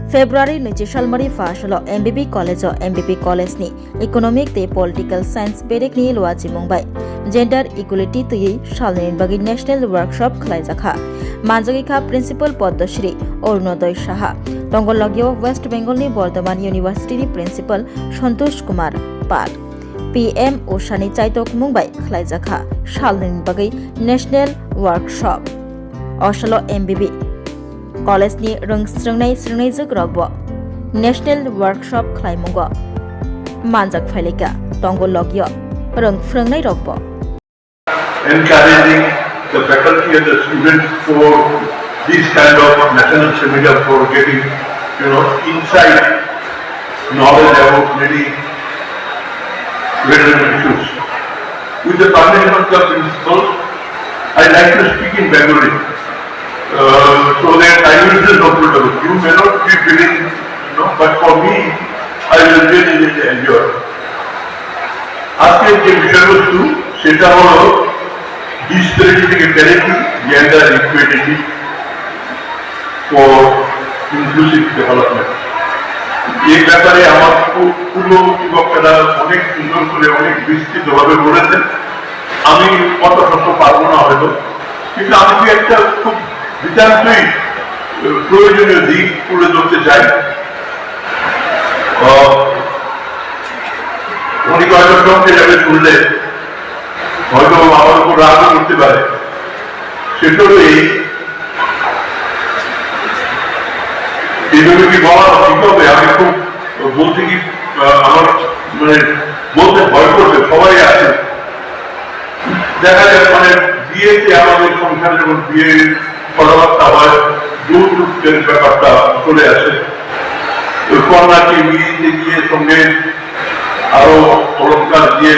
February 20 Fashion MBB College MBB College ni Economic te Political Science berek ni luaji Mumbai Gender Equality tui Shalin bagi National Workshop khlai jakha Manjagi kha Principal Padmashri Arunodoy Saha Tongolagyo West Bengal ni Bardhaman University ni Principal Santosh Kumar Pal PM Oshani Chaitok Mumbai khlai jakha Shalin bagi National Workshop Oslo MBB College ni rungsrungnai jog rogbo National Workshop khlaimungo manjak phailika tongologyo rungfrungnai rogbo encouraging the faculty and the students for this kind of national seminar for getting insight knowledge about many relevant issues. With the permission of the principal, I like to speak in Bengali. So that I will feel comfortable. You may not be feeling, but for me, I will really enjoy. আজকের যে বিষয়বস্তু সেটা হলো disparity থেকে parity, gender equality for inclusive development. এই ব্যাপারে আমার পূর্ববর্তী বক্তারা অনেক সুন্দর করে অনেক বিস্তৃতভাবে বলেছেন। আমি কত শত পারবো না হয়তো, কিন্তু আমি একটা খুব নিতান্তই প্রয়োজনীয় দিক তুলে ধরতে চাই। অনেক হয়তো সঙ্গে যাবে শুনলে হয়তো আমার উপর রাগ করতে পারে। সেটা হলো এইভাবে কি বলা ঠিক হবে? আমি খুব বলতে কি আমার বলতে ভয় করছে, সবাই আছে। দেখা যায় বিয়েতে আমাদের সংসারে যখন বিয়ে কথাবার্তা হয় যৌতুকের ব্যাপারটা চলে আসে। কন্যাকে বিয়েতে গিয়ে সঙ্গে আরো অলঙ্কার দিয়ে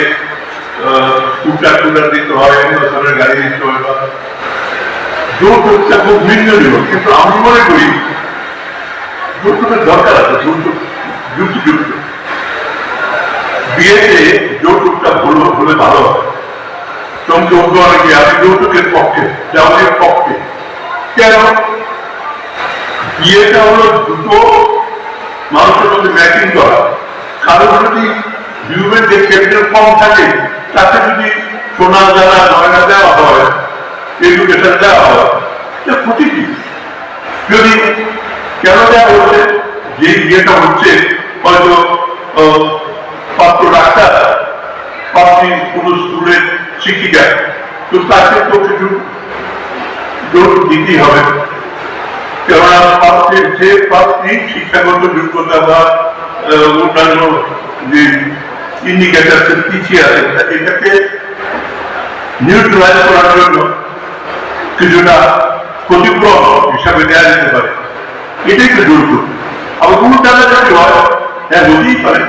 স্কুটার দিতে হয়, অন্য ধরনের গাড়ি দিতে হয়। যৌতুকটা খুব নিন্দনীয়, কিন্তু আমি মনে করি যৌতুকের দরকার আছে। যুক্ত বিয়েতে যৌতুকটা হলে ভালো হয়। চমকে উঠবে অনেকে আমি যৌতুকের পক্ষে, যাওয়ার পক্ষে। কেন? বিয়েটা হলো দুটো মানুষের মধ্যে ম্যাচিং করা। কারো যদি হিউম্যান যে ক্যাপিটাল কম থাকে তাকে যদি সোনা জানা গয়না দেওয়া হয়, এডুকেশন দেওয়া হয়, ক্ষতি কি? যদি কেন দেওয়া হচ্ছে? যে বিয়েটা হচ্ছে হয়তো পাত্র ডাক্তার, পাত্রী কোন স্কুলের শিক্ষিকা, তো তাকে তো কিছু যৌতুক দিতেই হবে। কেননা পাত্রের যে পাত্রী শিক্ষাগত যোগ্যতা বা অন্যান্য যে ইন্ডিকেটর পিছিয়ে আছে, এটাকে নিউট্রালাইজ করার জন্য কিছুটা ক্ষতিপূরণ হিসাবে দেওয়া যেতে পারে। এটাই তো যৌতুক। আবার কোন টাকা যদি হয়, হ্যাঁ হতেই পারে।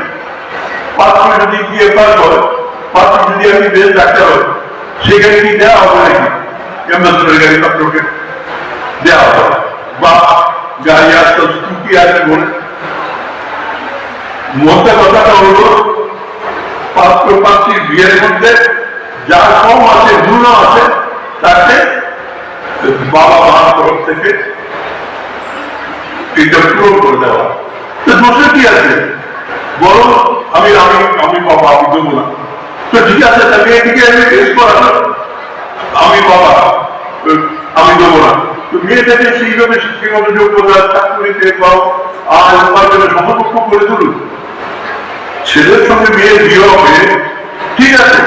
পাত্র যদি বিয়ে পাস হয়, পাত্র যদি আমি বেশ ডাক্তার হয়, সেখানে কি দেওয়া হবে নাকি? অ্যাম্বাসেডর গাড়ি পাত্রকে দেওয়া হবে, বা গাড়ি আসতে স্কুটি আসবে বলে। মোদ্দা কথাটা হলো পাত্র পাত্রীর বিয়ের মধ্যে যার কম আছে, ন্যূন আছে, তাকে বাবা মার তরফ থেকে এটা পূরণ করে দেওয়া। তো দোষে কি আছে? বরং আমি বাবা, আমি দেবো না। তো ঠিক আছে, তাকে এদিকে আমি টেস্ট করানো, আমি বাবা, আমি দেবো না। তো মেয়েটাকে সেইভাবে শিক্ষাগত যোগ্যতা, চাকরিতে পাও আর উপার্জনের সমকক্ষ করে তুলুন। ছেলের সঙ্গে মেয়ের বিয়ে হবে, ঠিক আছে।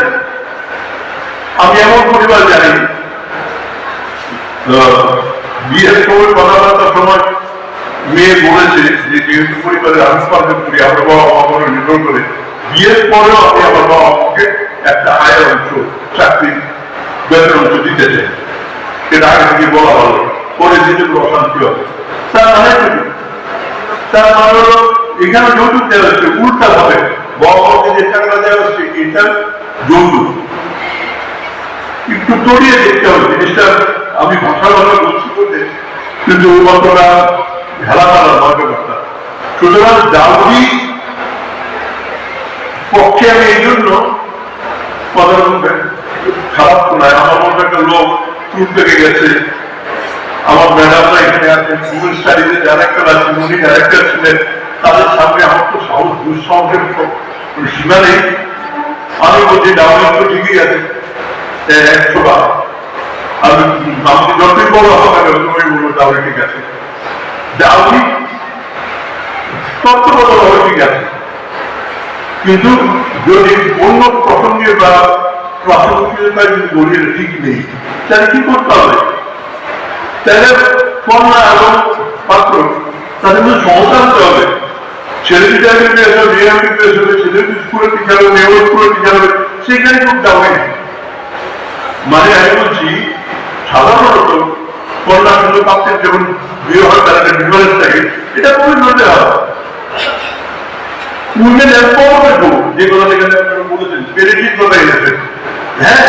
আমি এমন পরিবার জানি, বিয়ের সময় কথাবার্তার সময় মেয়ে বলেছে যে যেহেতু পরিবারের আমি উপার্জন করি, আমার বাবা মা নির্ভর করে, বিয়ের পরেও আমি আমার বাবা মাকে একটা আয়ের অংশ, চাকরির বেতন অংশ দিতে চাই। এটা আগে থেকে বলা হলো, পরে দিতে অশান্তি হবে। তার মানে হলো এখানে যৌতুক দেওয়া হচ্ছে উল্টা ভাবে। বাবা মাকে যে টাকা দেওয়া হচ্ছে এটা যৌতুক। একটু তড়িয়ে দেখতে হবে জিনিসটা। আমি ভাষা বলছি বলতে, কিন্তু অতটা ঢেলামেলা নয় ব্যাপারটা। সুতরাং ডাউরি পক্ষে আমি এই জন্য কথা বলবেন খারাপ শোনায়। আমার মতো একটা লোক চুল পেকে গেছে, আমার ম্যাডামরা এখানে আছেন, সিভিল স্টাডিজে ডাইরেক্টর আছেন, উনি ডাইরেক্টর ছিলেন, তাদের সামনে আমার তো সাহস দুঃসাহসের সীমা নেই। আমি বলছি ডাউনলোড তো ঠিকই আছে 100 বার, আমি আমাকে যতই বড় হবে তুমি বলবো ডাউলি ঠিক আছে, ডাউলি তত্ত্বগতভাবে ঠিক আছে, কিন্তু যদি অন্য প্রসঙ্গে বা প্রাসঙ্গিকতায় যদি বলি ঠিক নেই, তাহলে কি করতে হবে? তাহলে কন্যা এবং পাত্র তাদের মধ্যে সমস্যা হতে হবে। ছেলে টিচারকে পেয়ে আসবে, মেয়ে পেয়ে আসবে, ছেলে স্কুলে টিচার হবে, মেয়ে স্কুলে টিচার হবে, সেখানে খুব যাবে না। মানে আমি বলছি সাধারণত কন্যা সুন্দর পাত্রের যখন বিয়ে হয় তার একটা ডিফারেন্স থাকে, এটা খুবই নজরে হয়। উইমেন এম্পাওয়ারমেন্ট হোক, যে কথা এখানে বলেছেন বেনিফিট কথা এনেছেন, হ্যাঁ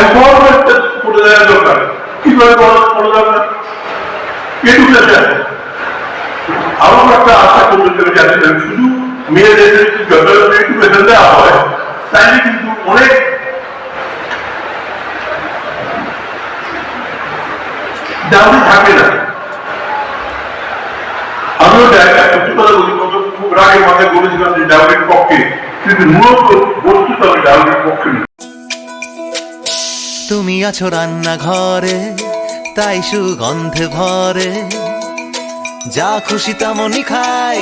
এম্পাওয়ারমেন্ট করে দেওয়া দরকার। কিভাবে করা দরকার? এডুকেশন। আরো একটা আশা করতে চাচ্ছিলাম, শুধু মেয়েদের এডুকেশন দেওয়া হয় তাইলে কিন্তু অনেক ডাউরি থাকে না। আমিও সত্যি কথা বলি, খুব রাগের মাথায় বলেছিলাম যে ডাউরির পক্ষে, কিন্তু মূলত বস্তুত আমি ডাউরির পক্ষে না। তুমি আছো রান্নাঘরে, তাই সুগন্ধে ভরে, যা খুশি তেমনই খাই,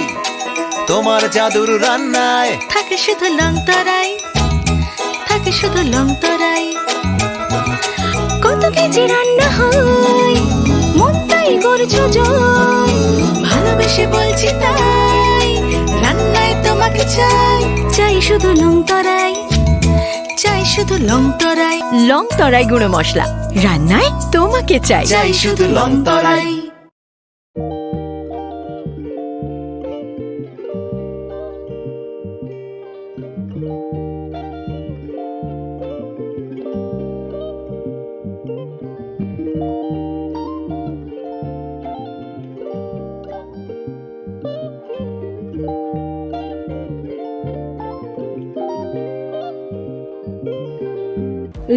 তোমার জাদুর রান্নায় থাকে শুধু লং তরাই, থাকে শুধু লং তরাই। কত কেজি রান্না হয়, মন তাই করছো জয়, ভালোবেসে বলছি তাই, রান্নায় তোমাকে চাই, চাই শুধু লং তরাই, চাই শুধু লং তরাই। লং তরাই গুঁড়ো মশলা, রান্নায় তোমাকে চাই, চাই শুধু লং তরাই।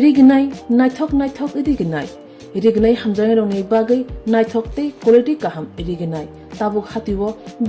रिगनाय नायथक नायथक रिगनाय रिगनाय हामजानाय रंनि बागै नायथक ते क्वालिटी काहाम रिगनाय ताबुक हातिव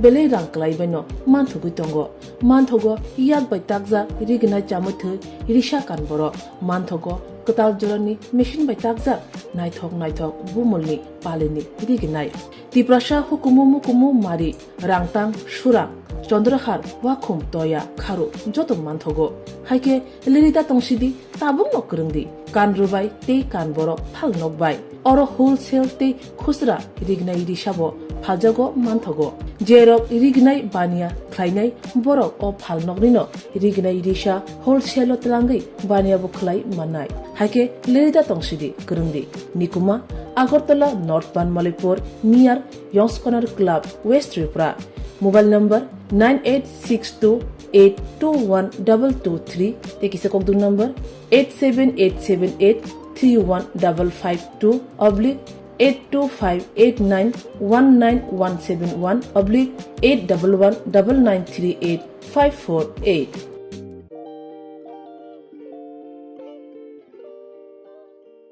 बेले रां क्लाइबायनो मानथुगै दंगो मानथगो याक बाय ताकजा रिगनाय चामथो रिसा कानबरो मानथगो कताल जरनि मेशिन बाय ताकजा नायथक नायथक बुमलनि पालेनि रिगनाय तिप्रासा हुकुमु मुकुमु मारि रांतां सुरां चंद्रहार वाखुम तया खारु जतो मानथगो हाइके लिरिदा तंसिदि ताबुक नकरंदि कान रुबाय ते कान बरो फाल नकबाय अरो होलसेल ते खुसरा रिगनाय रिसाबो फालजागो मानथगो जेरक रिगनाय बानिया ख्लायनाय बरक अ फाल नकनिनो रिगनाय रिसा होलसेल तलांगै बानियाबो ख्लाय माननाय हाइके लिरिदा तंसिदि करंदि निकुमा Agartala north Banamalipur near Young's corner club west Tripura mobile number 9862821223 তেকিসে ককদুং নম্বর 8787831552 82589191718119938 548